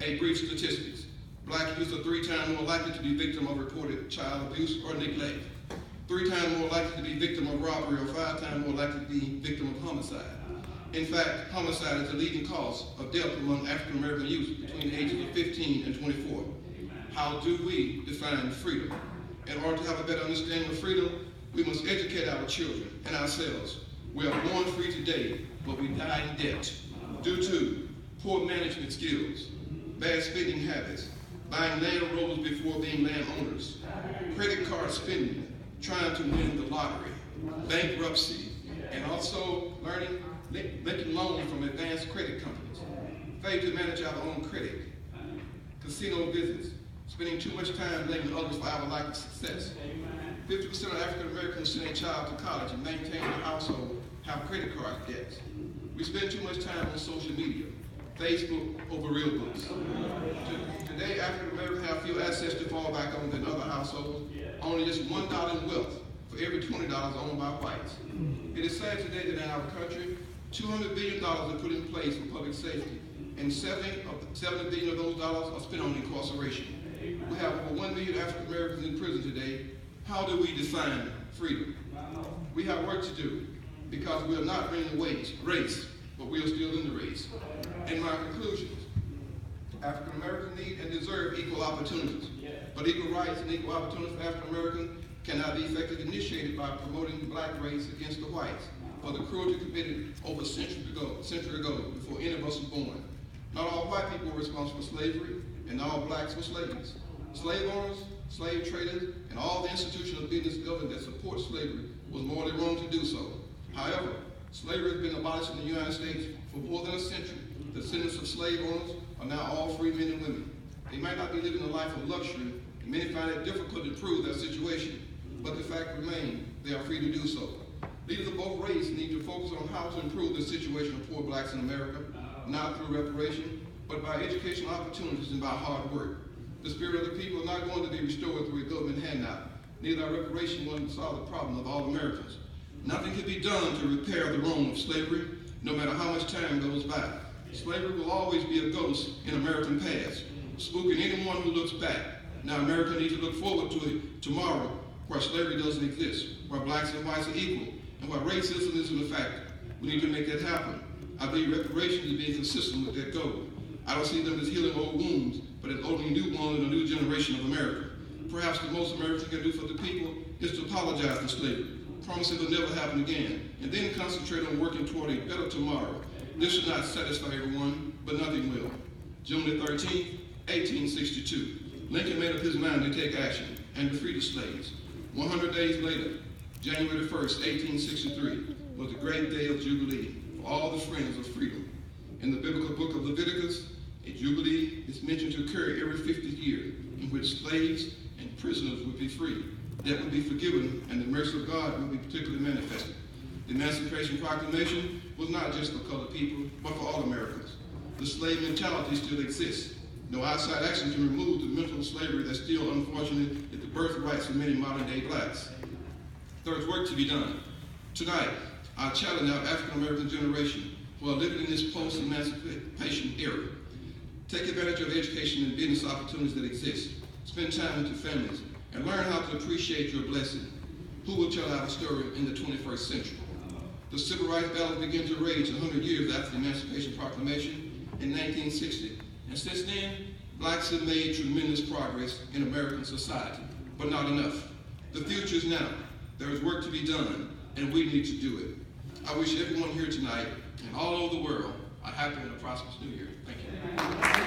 A brief statistics. Black youth are 3 times more likely to be victim of reported child abuse or neglect, 3 times more likely to be victim of robbery, or 5 times more likely to be victim of homicide. In fact, homicide is the leading cause of death among African American youth between the ages of 15 and 24. How do we define freedom? In order to have a better understanding of freedom, we must educate our children and ourselves. We are born free today, but we die in debt due to poor management skills, bad spending habits, buying land roads before being landowners, credit card spending, trying to win the lottery, bankruptcy, and also making loans from advanced credit companies, failure to manage our own credit, casino visits, spending too much time blaming others for our lack of success. 50% of African Americans send a child to college and maintain their household have credit card debts. We spend too much time on social media, Facebook over real books. Today, African Americans have fewer assets to fall back on than other households. Only just $1 in wealth for every $20 owned by whites. It is sad today that in our country, $200 billion are put in place for public safety, and $70 billion of those dollars are spent on incarceration. We have over 1 million African Americans in prison today. How do we define freedom? We have work to do because we are not winning the race, but we are still in the race. In my conclusions, African Americans need and deserve equal opportunities, but equal rights and equal opportunities for African Americans cannot be effectively initiated by promoting the black race against the whites for the cruelty committed over a century ago, before any of us were born. Not all white people were responsible for slavery, and not all blacks were slaves. Slave owners, slave traders, and all the institutional business government that supports slavery was morally wrong to do so. However, slavery has been abolished in the United States for more than a century. The descendants of slave owners are now all free men and women. They might not be living a life of luxury, and many find it difficult to improve their situation, but the fact remains they are free to do so. Leaders of both races need to focus on how to improve the situation of poor blacks in America, not through reparation, but by educational opportunities and by hard work. The spirit of the people is not going to be restored through a government handout. Neither are reparation going to solve the problem of all Americans. Nothing can be done to repair the wrong of slavery, no matter how much time goes by. Slavery will always be a ghost in American past, spooking anyone who looks back. Now America needs to look forward to a tomorrow where slavery doesn't exist, where blacks and whites are equal, and where racism isn't a factor. We need to make that happen. I believe reparations is being consistent with that goal. I don't see them as healing old wounds, but as opening new ones in a new generation of America. Perhaps the most Americans can do for the people is to apologize for slavery, promise it will never happen again, and then concentrate on working toward a better tomorrow. This should not satisfy everyone, but nothing will. June the 13th, 1862, Lincoln made up his mind to take action and to free the slaves. 100 days later, January 1st, 1863, was the great day of Jubilee for all the friends of freedom. In the biblical book of Leviticus, a Jubilee is mentioned to occur every 50th year, in which slaves and prisoners would be free, debt would be forgiven, and the mercy of God would be particularly manifested. The Emancipation Proclamation was not just for colored people, but for all Americans. The slave mentality still exists. No outside action can remove the mental slavery that still, unfortunately, is the birthrights of many modern-day blacks. There is work to be done. Tonight, I challenge our African American generation who are living in this post-emancipation era. Take advantage of the education and business opportunities that exist. Spend time with your families and learn how to appreciate your blessing. Who will tell our story in the 21st century? The civil rights battle began to rage 100 years after the Emancipation Proclamation in 1960. And since then, blacks have made tremendous progress in American society, but not enough. The future is now. There is work to be done, and we need to do it. I wish everyone here tonight and all over the world a happy and a prosperous new year. Thank you.